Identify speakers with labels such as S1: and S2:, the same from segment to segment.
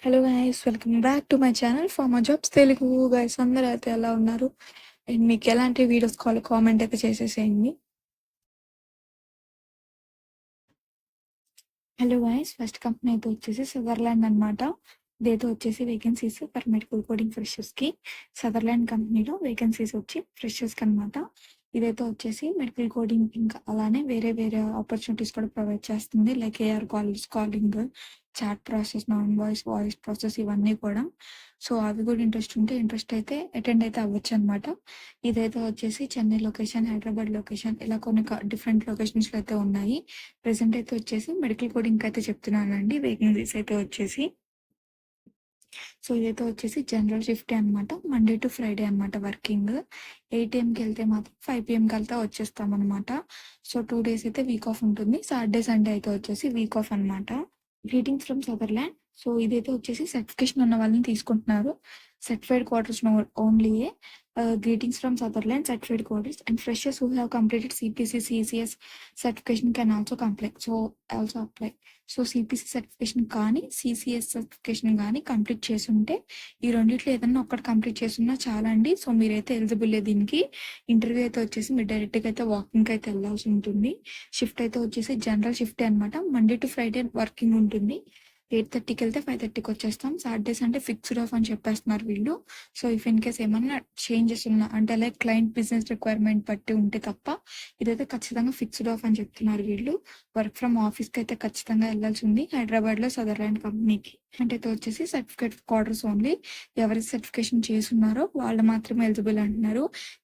S1: Hello guys, welcome back to my channel pharma jobs Telugu. Guys అందరూ అయితే ఎలా ఉన్నారు? అండ్ మీకు ఎలాంటి వీడియోస్ కావాలి కామెంట్ అయితే చేసేసేయండి. హలో గైస్, ఫస్ట్ కంపెనీ అయితే వచ్చేసి సదర్లాండ్ అనమాట. ఇదైతే వచ్చేసి వేకెన్సీస్ ఫర్ మెడికల్ కోడింగ్ ఫ్రెషర్స్కి. సదర్లాండ్ కంపెనీలో వేకెన్సీస్ వచ్చి ఫ్రెషర్స్కి అనమాట. ఇదైతే వచ్చేసి మెడికల్ కోడింగ్ ఇంకా అలానే వేరే వేరే ఆపర్చునిటీస్ కూడా ప్రొవైడ్ చేస్తుంది. Like AR calls, calling, chat process, non voice, voice process ఇవన్నీ కూడా. సో అవి కూడా ఇంట్రెస్ట్ అయితే అటెండ్ అయితే అవ్వచ్చు అనమాట. ఇదైతే వచ్చేసి చెన్నై లొకేషన్, హైదరాబాద్ లొకేషన్, ఇలా కొన్ని డిఫరెంట్ లొకేషన్స్లో అయితే ఉన్నాయి. ప్రెసెంట్ అయితే వచ్చేసి మెడికల్ కోడింగ్ అయితే చెప్తున్నానండి. వేకెన్సీస్ అయితే వచ్చేసి సో ఇదైతే వచ్చేసి జనరల్ షిఫ్ట్ అనమాట. మండే టు ఫ్రైడే అనమాట వర్కింగ్. 8 AM వెళ్తే మాత్రం 5 PM కల్లా వచ్చేస్తాం అనమాట. సో 2 days అయితే వీక్ ఆఫ్ ఉంటుంది. సాటర్డే సండే అయితే వచ్చేసి వీక్ ఆఫ్ అనమాట. Greetings from Sutherland. సో ఇదైతే వచ్చేసి సర్టిఫికేషన్ ఉన్న వాళ్ళని తీసుకుంటున్నారు. Certified quarters only. Greetings from Sutherland certified quarters and freshers who have completed CPC CCS certification can also apply. So CPC certification కానీ CCS certification కానీ complete చేసుంటే ఈ రెండిట్లో ఏదన్నా ఒక్కటి కంప్లీట్ చేసున్నా చాలా అండి. సో మీరైతే ఎలిజిబుల్ దీనికి. ఇంటర్వ్యూ అయితే వచ్చేసి మీరు డైరెక్ట్గా అయితే వాకింగ్ అయితే వెళ్ళాల్సి ఉంటుంది. షిఫ్ట్ అయితే వచ్చేసి జనరల్ షిఫ్ట్ అనమాట. మండే టు ఫ్రైడే వర్కింగ్ ఉంటుంది. 8:30కి వెళ్తే 5:30కి వచ్చేస్తాం. సాటర్డేస్ అంటే ఫిక్స్డ్ ఆఫ్ అని చెప్పేస్తున్నారు వీళ్ళు. సో ఇఫ్ ఇన్ కేస్ ఏమన్నా చేంజెస్ ఉన్నా అంటే లైక్ క్లయింట్ బిజినెస్ రిక్వైర్మెంట్ బట్టి ఉంటే తప్ప ఇదైతే ఖచ్చితంగా ఫిక్స్డ్ ఆఫ్ అని చెప్తున్నారు వీళ్ళు. వర్క్ ఫ్రమ్ ఆఫీస్కి అయితే ఖచ్చితంగా వెళ్ళాల్సి ఉంది హైదరాబాద్లో సదర్లాండ్ కంపెనీకి. అంటే అయితే వచ్చేసి సర్టిఫికేట్ క్వార్టర్స్ ఓన్లీ. ఎవరైతే సర్టిఫికేషన్ చేసున్నారో వాళ్ళు మాత్రమే ఎలిజిబుల్ అంటున్నారు.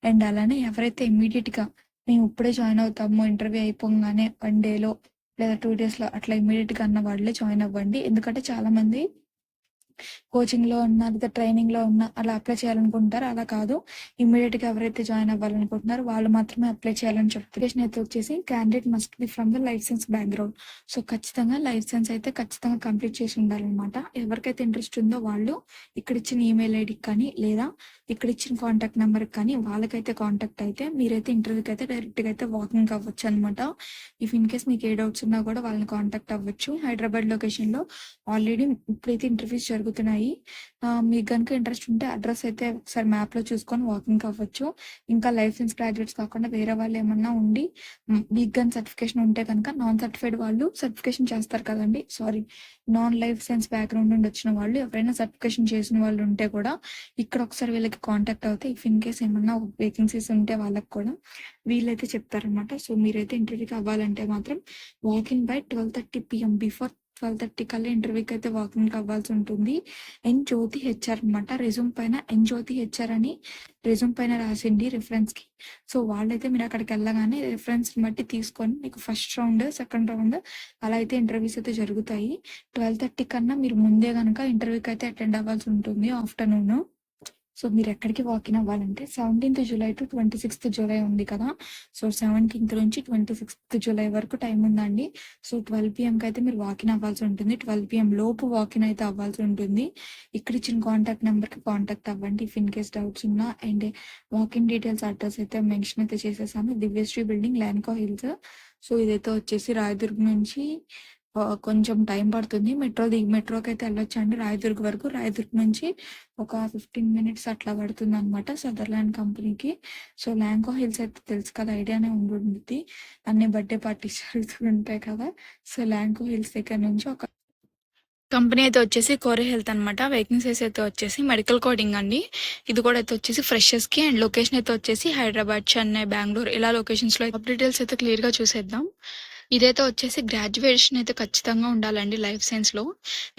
S1: అండ్ అలానే ఎవరైతే ఇమ్మీడియట్గా మేము ఇప్పుడే జాయిన్ అవుతాము ఇంటర్వ్యూ అయిపోగానే 1 dayలో లేదా 2 daysలో అట్లా ఇమ్మీడియట్గా అన్న వాళ్ళే జాయిన్ అవ్వండి. ఎందుకంటే చాలా మంది కోచింగ్లో ఉన్నా లేదా ట్రైనింగ్లో ఉన్నా అలా అప్లై చేయాలనుకుంటారు. అలా కాదు, ఇమ్మీడియట్గా ఎవరైతే జాయిన్ అవ్వాలనుకుంటున్నారో వాళ్ళు మాత్రమే అప్లై చేయాలని చెప్తారు. అయితే వచ్చేసి candidate must be from the license background. So ఖచ్చితంగా లైసెన్స్ అయితే ఖచ్చితంగా కంప్లీట్ చేసి ఉండాలన్నమాట. ఎవరికైతే ఇంట్రెస్ట్ ఉందో వాళ్ళు ఇక్కడ ఇచ్చిన ఈమెయిల్ ఐడికి కానీ లేదా ఇక్కడ ఇచ్చిన కాంటాక్ట్ నెంబర్కి కానీ వాళ్ళకైతే కాంటాక్ట్ అయితే మీరైతే ఇంటర్వ్యూకి అయితే డైరెక్ట్గా అయితే వాకింగ్ అవ్వచ్చు అనమాట. ఇఫ్ ఇన్ కేస్ మీకు ఏ డౌట్స్ ఉన్నా కూడా వాళ్ళని కాంటాక్ట్ అవ్వచ్చు. హైదరాబాద్ లొకేషన్లో ఆల్రెడీ ఇప్పుడైతే ఇంటర్వ్యూస్ జరుగుతున్నాయి. మీకు కనుక ఇంట్రెస్ట్ ఉంటే అడ్రస్ అయితే ఒకసారి మ్యాప్లో చూసుకొని వాకింగ్ అవ్వచ్చు. ఇంకా లైసెన్స్ గ్రాడ్యుయేట్స్ కాకుండా వేరే వాళ్ళు ఏమన్నా ఉండి మీకు గన్ సర్టిఫికేషన్ ఉంటే కనుక నాన్ సర్టిఫైడ్ వాళ్ళు సర్టిఫికేషన్ చేస్తారు కదండి. నాన్ లైసెన్స్ బ్యాక్గ్రౌండ్ నుండి వచ్చిన వాళ్ళు ఎవరైనా సర్టిఫికేషన్ చేసిన వాళ్ళు ఉంటే కూడా ఇక్కడ ఒకసారి వీళ్ళకి కాంటాక్ట్ అవుతే ఇఫ్ ఇన్ కేస్ ఏమన్నా వేకెన్సీస్ ఉంటే వాళ్ళకి కూడా వీళ్ళైతే చెప్తారనమాట. సో మీరైతే ఇంటర్వ్యూకి అవ్వాలంటే మాత్రం వాకింగ్ బై 12:30 PM బిఫోర్ 12:30 కల్లా ఇంటర్వ్యూకి అయితే వాకింగ్ అవ్వాల్సి ఉంటుంది. జ్యోతి హెచ్ఆర్ అనమాట. రెజ్యూమ్ పైన జ్యోతి హెచ్ఆర్ అని రెజ్యూమ్ పైన రాసిండి రిఫరెన్స్కి. సో వాళ్ళైతే మీరు అక్కడికి వెళ్ళగానే రిఫరెన్స్ బట్టి తీసుకొని మీకు ఫస్ట్ రౌండ్, సెకండ్ రౌండ్ అలా అయితే ఇంటర్వ్యూస్ అయితే జరుగుతాయి. 12:30 కన్నా మీరు ముందే కనుక ఇంటర్వ్యూకి అయితే అటెండ్ అవ్వాల్సి ఉంటుంది ఆఫ్టర్నూన్. సో మీరు ఎక్కడికి వాకిన్ అవ్వాలంటే 17th July to 26th July ఉంది కదా. సో 17th నుంచి 26th July వరకు టైం ఉందండి. సో 12 PMకి అయితే మీరు వాకిన్ అవ్వాల్సి ఉంటుంది. 12 PM లోపు వాకిన్ అయితే అవ్వాల్సి ఉంటుంది. ఇక్కడ ఇచ్చిన కాంటాక్ట్ నెంబర్కి కాంటాక్ట్ అవ్వండి ఇఫ్ ఇన్ కేస్ డౌట్స్ ఉన్నా. అండ్ వాకిన్ డీటెయిల్స్ అడ్రస్ అయితే మెన్షన్ అయితే చేసేసాను. Divyasree building, Lanco Hills. So ఇదైతే వచ్చేసి రాయదుర్గ్ నుంచి కొంచెం టైం పడుతుంది. మెట్రోకి అయితే వెళ్ళొచ్చు అండి రాయదుర్గ్ వరకు. రాయదుర్గ్ నుంచి ఒక 15 minutes అట్లా పడుతుంది అనమాట సదర్లాండ్ కంపెనీకి. సో ల్యాంకో హిల్స్ అయితే తెలుసు కదా, ఐడియానే ఉంటుంది. అన్ని బర్త్డే పార్టీస్ జరుగుతూ ఉంటాయి కదా. సో ల్యాంకో హిల్స్ దగ్గర నుంచి ఒక కంపెనీ అయితే వచ్చేసి కోరే హెల్త్ అనమాట. వేకెన్సీస్ అయితే వచ్చేసి మెడికల్ కోడింగ్ అండి. ఇది కూడా అయితే వచ్చేసి ఫ్రెషర్స్కి. అండ్ లొకేషన్ అయితే వచ్చేసి హైదరాబాద్, చెన్నై, బెంగళూరు ఇలా లొకేషన్స్లో జాబ్ డీటెయిల్స్ అయితే క్లియర్గా చూసేద్దాం. ఇదైతే వచ్చేసి గ్రాడ్యుయేషన్ అయితే ఖచ్చితంగా ఉండాలండి లైఫ్ సైన్స్లో.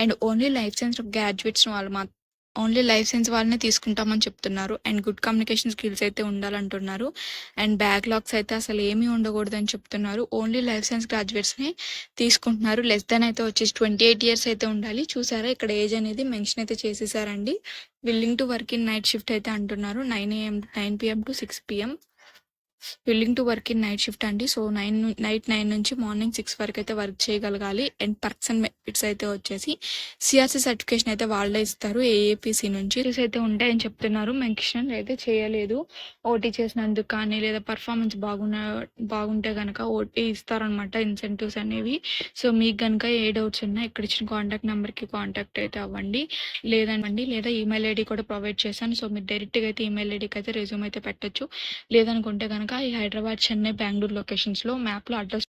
S1: And only life science graduates only life science వాళ్ళనే తీసుకుంటామని చెప్తున్నారు. అండ్ గుడ్ కమ్యూనికేషన్ స్కిల్స్ అయితే ఉండాలంటున్నారు. అండ్ బ్యాక్లాగ్స్ అయితే అసలు ఏమీ ఉండకూడదని చెప్తున్నారు. ఓన్లీ లైఫ్ సైన్స్ గ్రాడ్యుయేట్స్ని తీసుకుంటున్నారు. లెస్ దెన్ అయితే వచ్చేసి 28 years అయితే ఉండాలి. చూసారా ఇక్కడ ఏజ్ అనేది మెన్షన్ అయితే చేసేసారండి. Willing to work in night shift అయితే అంటున్నారు. 9 PM to 6 PM. Willing to work in night shift అండి. సో నైట్ 9 నుంచి మార్నింగ్ 6 వరకు అయితే వర్క్ చేయగలగాలి. అండ్ పర్సన్ బెనిఫిట్స్ అయితే వచ్చేసి సిఆర్‌సి సర్టిఫికేషన్ అయితే వాళ్ళే ఇస్తారు ఏఏపీసీ నుంచి. అయితే ఉంటాయని చెప్తున్నారు. మెన్షన్ అయితే చేయలేదు. ఓటీ చేసినందుకు కానీ లేదా పర్ఫార్మెన్స్ బాగుంటే కనుక ఓటీ ఇస్తారనమాట ఇన్సెంటివ్స్ అనేవి. సో మీకు కనుక ఏ డౌట్స్ ఉన్నా ఇక్కడ ఇచ్చిన కాంటాక్ట్ నెంబర్కి కాంటాక్ట్ అయితే అవ్వండి. లేదా ఈమెయిల్ ఐడి కూడా ప్రొవైడ్ చేశాను. సో మీరు డైరెక్ట్గా అయితే ఈమెయిల్ ఐడికి అయితే రెజ్యూమ్ అయితే పెట్టొచ్చు. లేదనుకుంటే కనుక ఈ హైదరాబాద్, చెన్నై, బెంగళూరు లొకేషన్స్లో మ్యాప్లో అడ్రస్